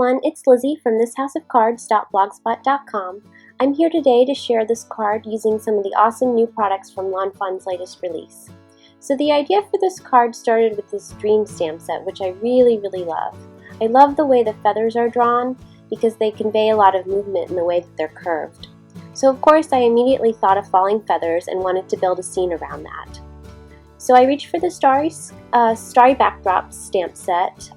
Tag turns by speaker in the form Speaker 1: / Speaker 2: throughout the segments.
Speaker 1: everyone, it's Lizzy from thishouseofcards.blogspot.com. I'm here today to share this card using some of the awesome new products from Lawn Fawn's latest release. So the idea for this card started with this dream stamp set, which I really love. I love the way the feathers are drawn because they convey a lot of movement in the way that they're curved. So of course I immediately thought of falling feathers and wanted to build a scene around that. So I reached for the starry backdrop stamp set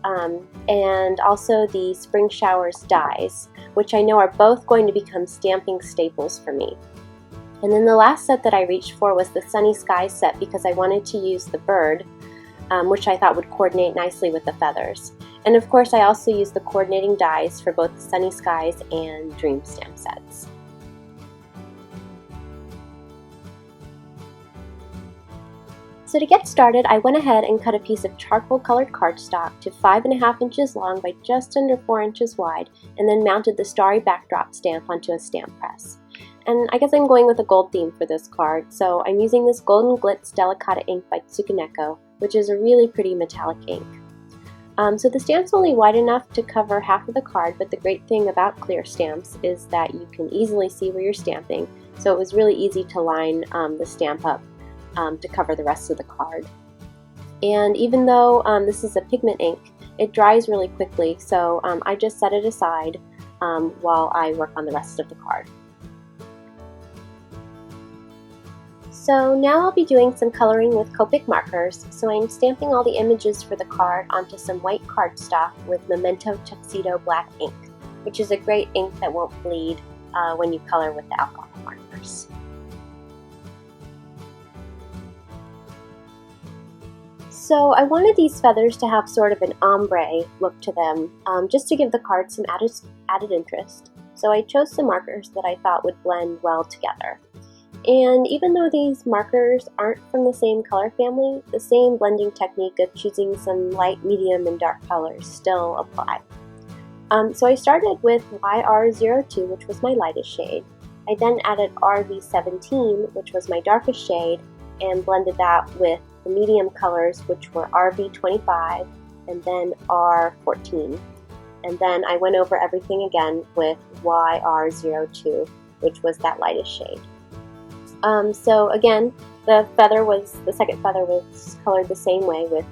Speaker 1: and also the spring showers dies, which I know are both going to become stamping staples for me. And then the last set that I reached for was the sunny sky set because I wanted to use the bird, which I thought would coordinate nicely with the feathers. And of course I also used the coordinating dies for both the sunny skies and dream stamp sets. So to get started, I went ahead and cut a piece of charcoal colored cardstock to 5.5 inches long by just under 4 inches wide, and then mounted the starry backdrop stamp onto a stamp press. And I guess I'm going with a gold theme for this card, so I'm using this Golden Glitz Delicata ink by Tsukuneko, which is a really pretty metallic ink. So the stamp's only wide enough to cover half of the card, but the great thing about clear stamps is that you can easily see where you're stamping, so it was really easy to line the stamp up to cover the rest of the card. And even though this is a pigment ink, it dries really quickly, so I just set it aside while I work on the rest of the card. So now I'll be doing some coloring with Copic markers, so I'm stamping all the images for the card onto some white cardstock with Memento Tuxedo black ink, which is a great ink that won't bleed when you color with the alcohol markers. So I wanted these feathers to have sort of an ombre look to them, just to give the card some added interest. So I chose some markers that I thought would blend well together. And even though these markers aren't from the same color family, the same blending technique of choosing some light, medium, and dark colors still apply. So I started with YR02, which was my lightest shade. I then added RV17, which was my darkest shade, and blended that with the medium colors, which were RV25 and then R14. And then I went over everything again with YR02, which was that lightest shade. So again, the second feather was colored the same way with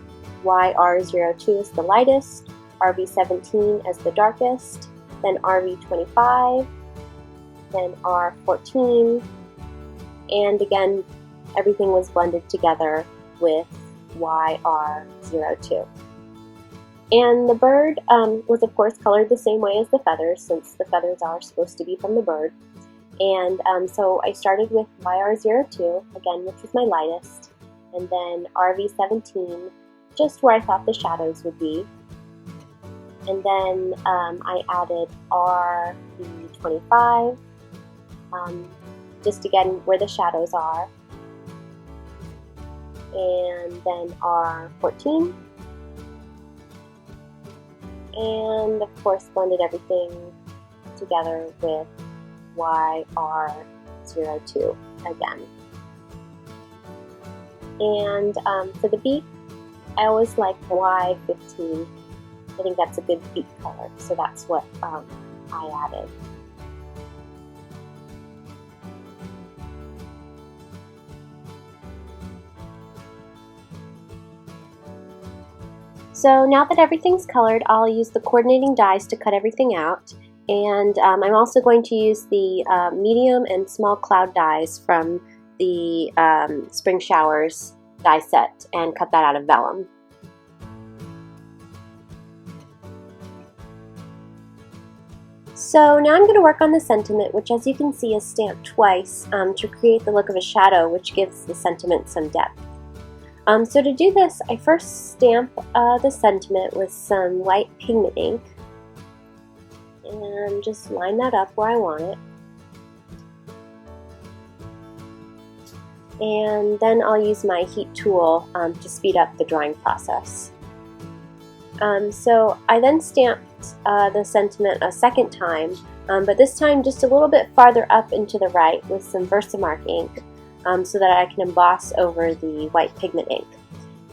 Speaker 1: YR02 as the lightest, RV17 as the darkest, then RV25, then R14, and again, everything was blended together with YR02. And the bird was of course colored the same way as the feathers, since the feathers are supposed to be from the bird. And so I started with YR02, again, which was my lightest, and then RV17, just where I thought the shadows would be. And then I added RV25, just again where the shadows are. And then R14, and of course blended everything together with YR02 again. And for the beak, I always like Y15. I think that's a good beak color, so that's what I added. So now that everything's colored, I'll use the coordinating dies to cut everything out. And I'm also going to use the medium and small cloud dies from the spring showers die set and cut that out of vellum. So now I'm going to work on the sentiment, which as you can see is stamped twice to create the look of a shadow, which gives the sentiment some depth. So to do this, I first stamp the sentiment with some white pigment ink and just line that up where I want it. And then I'll use my heat tool to speed up the drawing process. So I then stamped the sentiment a second time, but this time just a little bit farther up and to the right with some Versamark ink so that I can emboss over the white pigment ink.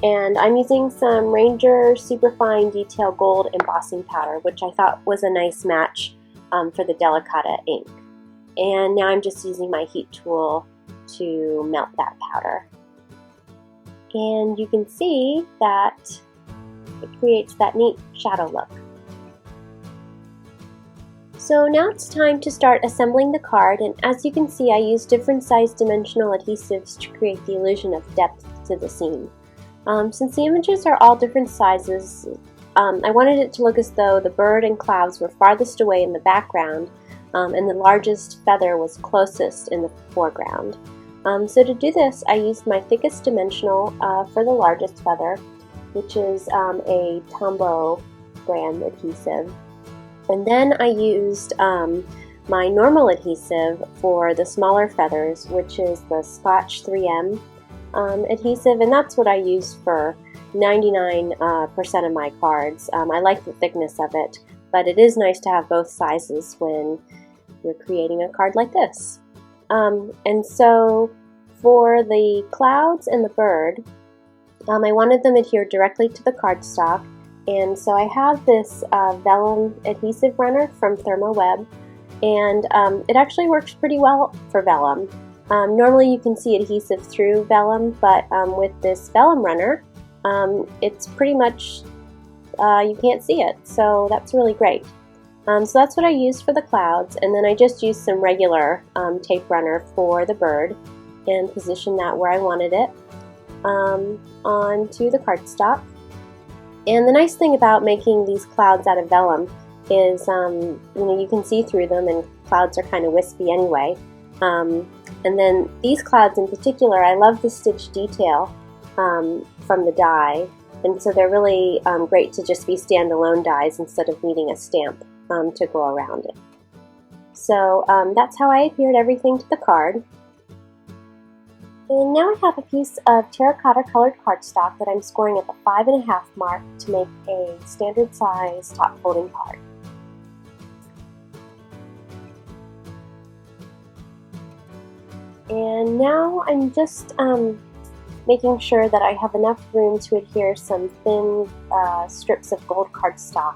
Speaker 1: And I'm using some Ranger Superfine Detail Gold embossing powder, which I thought was a nice match for the Delicata ink. And now I'm just using my heat tool to melt that powder. And you can see that it creates that neat shadow look. So now it's time to start assembling the card, and as you can see I used different size dimensional adhesives to create the illusion of depth to the scene. Since the images are all different sizes, I wanted it to look as though the bird and clouds were farthest away in the background and the largest feather was closest in the foreground. So to do this I used my thickest dimensional for the largest feather, which is a Tombow brand adhesive. And then I used my normal adhesive for the smaller feathers, which is the Scotch 3M adhesive, and that's what I use for 99% of my cards. I like the thickness of it, but it is nice to have both sizes when you're creating a card like this. And so for the clouds and the bird, I wanted them adhered directly to the cardstock, and so I have this vellum adhesive runner from ThermoWeb, and it actually works pretty well for vellum. Normally you can see adhesive through vellum, but with this vellum runner, it's pretty much, you can't see it, so that's really great. So that's what I used for the clouds, and then I just used some regular tape runner for the bird and positioned that where I wanted it onto the cardstock. And the nice thing about making these clouds out of vellum is, you can see through them, and clouds are kind of wispy anyway. And then these clouds in particular, I love the stitch detail from the die, and so they're really great to just be standalone dies instead of needing a stamp to go around it. So that's how I adhered everything to the card. And now I have a piece of terracotta colored cardstock that I'm scoring at the 5.5 mark to make a standard size top folding card. And now I'm just making sure that I have enough room to adhere some thin strips of gold cardstock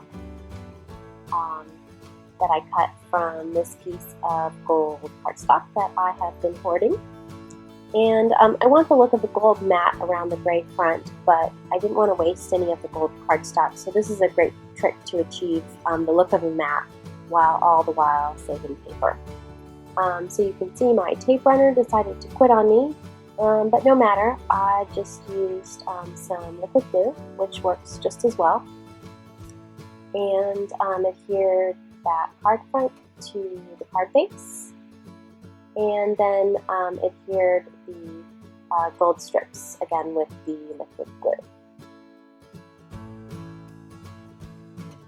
Speaker 1: that I cut from this piece of gold cardstock that I have been hoarding. And I want the look of the gold matte around the gray front, but I didn't want to waste any of the gold cardstock, so this is a great trick to achieve the look of a matte while all the while saving paper. So you can see my tape runner decided to quit on me, but no matter, I just used some liquid glue, which works just as well, and adhered that card front to the card base, and then adhered the gold strips again with the liquid glue.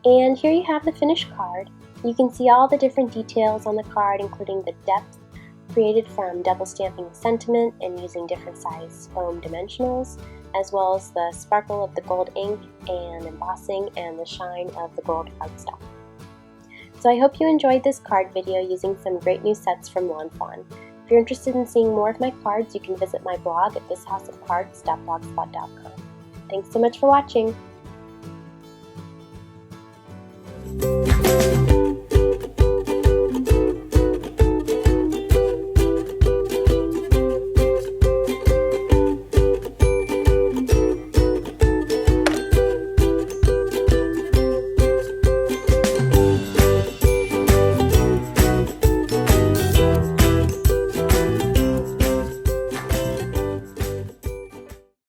Speaker 1: And here you have the finished card. You can see all the different details on the card, including the depth created from double stamping the sentiment and using different size foam dimensionals, as well as the sparkle of the gold ink and embossing and the shine of the gold cardstock. So I hope you enjoyed this card video using some great new sets from Lawn Fawn. If you're interested in seeing more of my cards, you can visit my blog at thishouseofcards.blogspot.com. Thanks so much for watching!